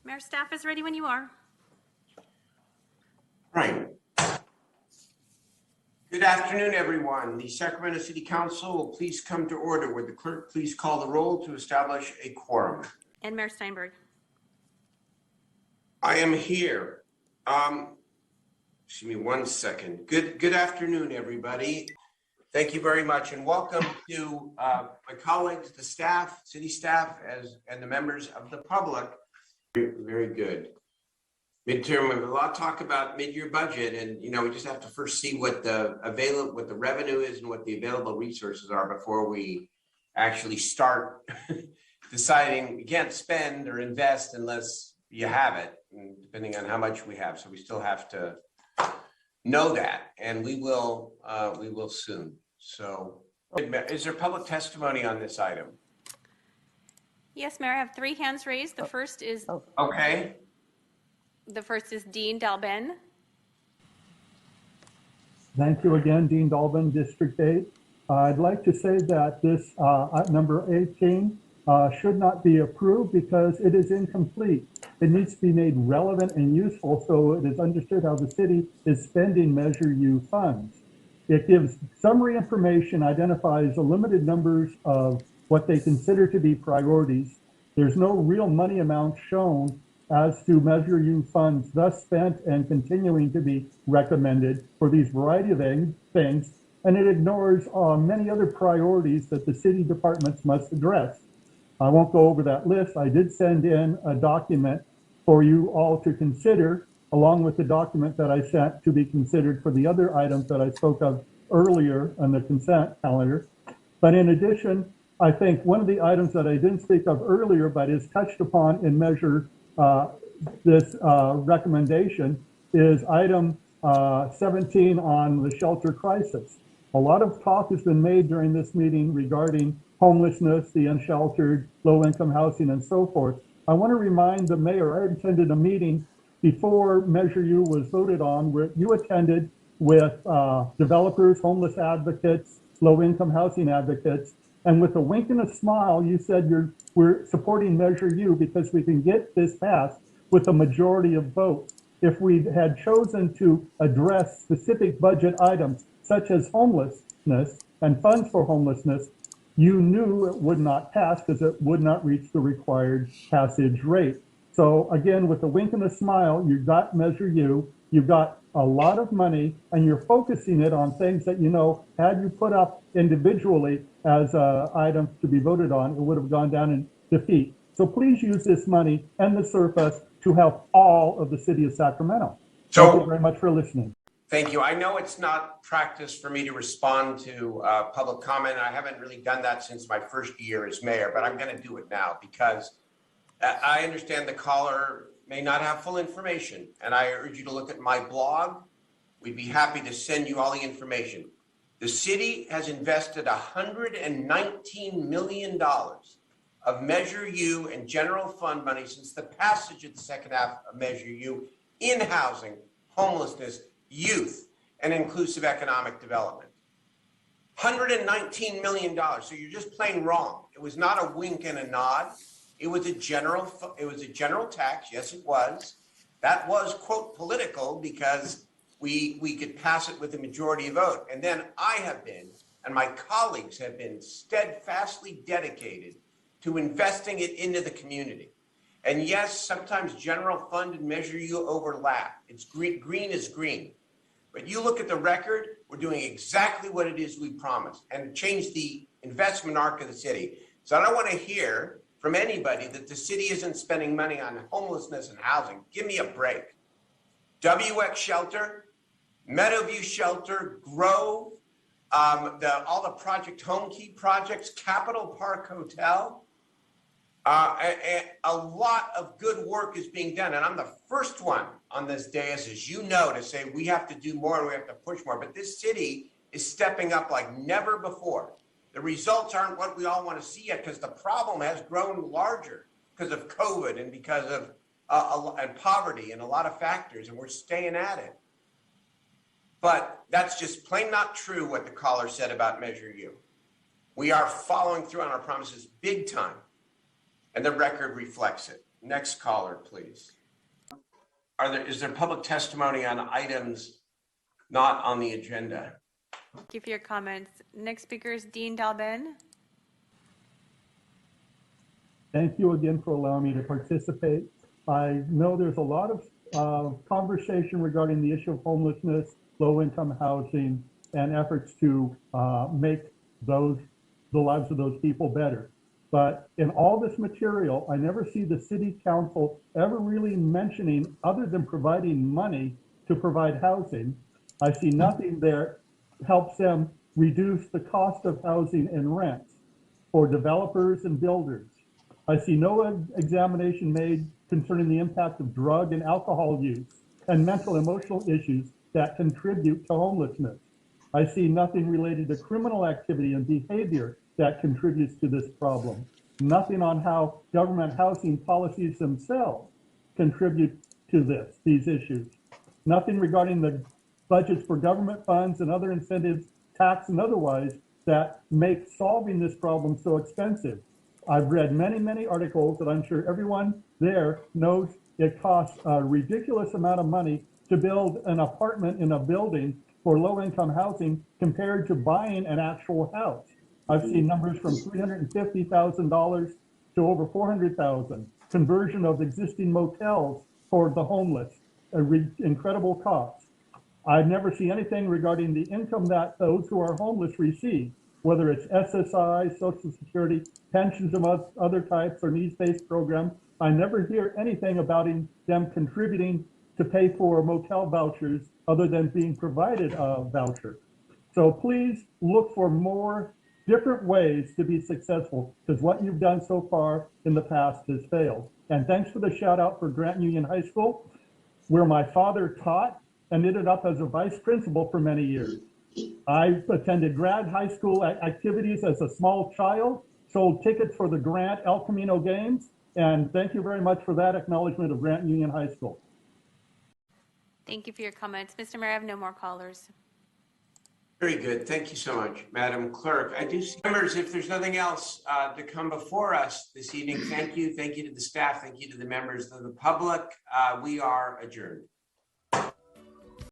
Mayor, staff is ready when you are. Right. Good afternoon, everyone. The Sacramento City Council will please come to order. Would the clerk please call the roll to establish a quorum? And Mayor Steinberg. I am here. Excuse me one second. Good afternoon, everybody. Thank you very much, and welcome to my colleagues, the staff, city staff, and the members of the public. Very good. Midterm, we have a lot of talk about mid-year budget, and we just have to first see what the revenue is and what the available resources are before we actually start deciding. You can't spend or invest unless you have it, depending on how much we have. So we still have to know that, and we will soon. So, is there public testimony on this item? Yes, Mayor, I have 3 hands raised. The first is Okay. The first is Dean Dalben. Thank you again, Dean Dalben, District 8. I'd like to say that this number 18 should not be approved because it is incomplete. It needs to be made relevant and useful so it is understood how the city is spending Measure U funds. It gives summary information, identifies a limited numbers of what they consider to be priorities. There's no real money amount shown as to Measure U funds thus spent and continuing to be recommended for these variety of things, and it ignores many other priorities that the city departments must address. I won't go over that list. I did send in a document for you all to consider, along with the document that I sent to be considered for the other items that I spoke of earlier on the consent calendar. But in addition, I think one of the items that I didn't speak of earlier, but is touched upon in Measure this recommendation is item 17 on the shelter crisis. A lot of talk has been made during this meeting regarding homelessness, the unsheltered, low-income housing, and so forth. I want to remind the mayor, I attended a meeting before Measure U was voted on where you attended with developers, homeless advocates, low-income housing advocates, and with a wink and a smile, you said we're supporting Measure U because we can get this passed with a majority of votes. If we had chosen to address specific budget items such as homelessness and funds for homelessness, you knew it would not pass because it would not reach the required passage rate. So again, with a wink and a smile, you got Measure U, you got a lot of money, and you're focusing it on things that had you put up individually as items to be voted on, it would have gone down in defeat. So please use this money and the surplus to help all of the city of Sacramento. Thank you very much for listening. Thank you. I know it's not practice for me to respond to public comment. I haven't really done that since my first year as mayor, but I'm going to do it now because I understand the caller may not have full information, and I urge you to look at my blog. We'd be happy to send you all the information. The city has invested $119 million of Measure U and general fund money since the passage of the second half of Measure U in housing, homelessness, youth, and inclusive economic development. $119 million. So you're just plain wrong. It was not a wink and a nod. It was a general tax. Yes, it was. That was, quote, political because we could pass it with a majority vote. And then I have been, and my colleagues have been steadfastly dedicated to investing it into the community. And yes, sometimes general fund and Measure U overlap. It's green is green. But you look at the record, we're doing exactly what it is we promised and change the investment arc of the city. So I don't want to hear from anybody that the city isn't spending money on homelessness and housing. Give me a break. WX Shelter, Meadowview Shelter, Grove, all the Project Home Key projects, Capitol Park Hotel. A lot of good work is being done. And I'm the first one on this dais, as you know, to say we have to do more and we have to push more. But this city is stepping up like never before. The results aren't what we all want to see yet because the problem has grown larger because of COVID and because of and poverty and a lot of factors, and we're staying at it. But that's just plain not true what the caller said about Measure U. We are following through on our promises big time, and the record reflects it. Next caller, please. Is there public testimony on items not on the agenda? Thank you for your comments. Next speaker is Dean Dalben. Thank you again for allowing me to participate. I know there's a lot of conversation regarding the issue of homelessness, low-income housing, and efforts to make the lives of those people better. But in all this material, I never see the city council ever really mentioning, other than providing money to provide housing, I see nothing there helps them reduce the cost of housing and rents for developers and builders. I see no examination made concerning the impact of drug and alcohol use and mental emotional issues that contribute to homelessness. I see nothing related to criminal activity and behavior that contributes to this problem. Nothing on how government housing policies themselves contribute to these issues. Nothing regarding the budgets for government funds and other incentives, tax and otherwise, that make solving this problem so expensive. I've read many, many articles that I'm sure everyone there knows it costs a ridiculous amount of money to build an apartment in a building for low-income housing compared to buying an actual house. I've seen numbers from $350,000 to over $400,000. Conversion of existing motels for the homeless, incredible costs. I never see anything regarding the income that those who are homeless receive, whether it's SSI, Social Security, pensions of other types, or needs-based programs. I never hear anything about them contributing to pay for motel vouchers other than being provided a voucher. So please look for more different ways to be successful, because what you've done so far in the past has failed. And thanks for the shout out for Grant Union High School, where my father taught and ended up as a vice principal for many years. I attended grad high school activities as a small child, sold tickets for the Grant El Camino games, and thank you very much for that acknowledgement of Grant Union High School. Thank you for your comments. Mr. Mayor, I have no more callers. Very good. Thank you so much, Madam Clerk. I do see members, if there's nothing else to come before us this evening, thank you. Thank you to the staff. Thank you to the members of the public. We are adjourned.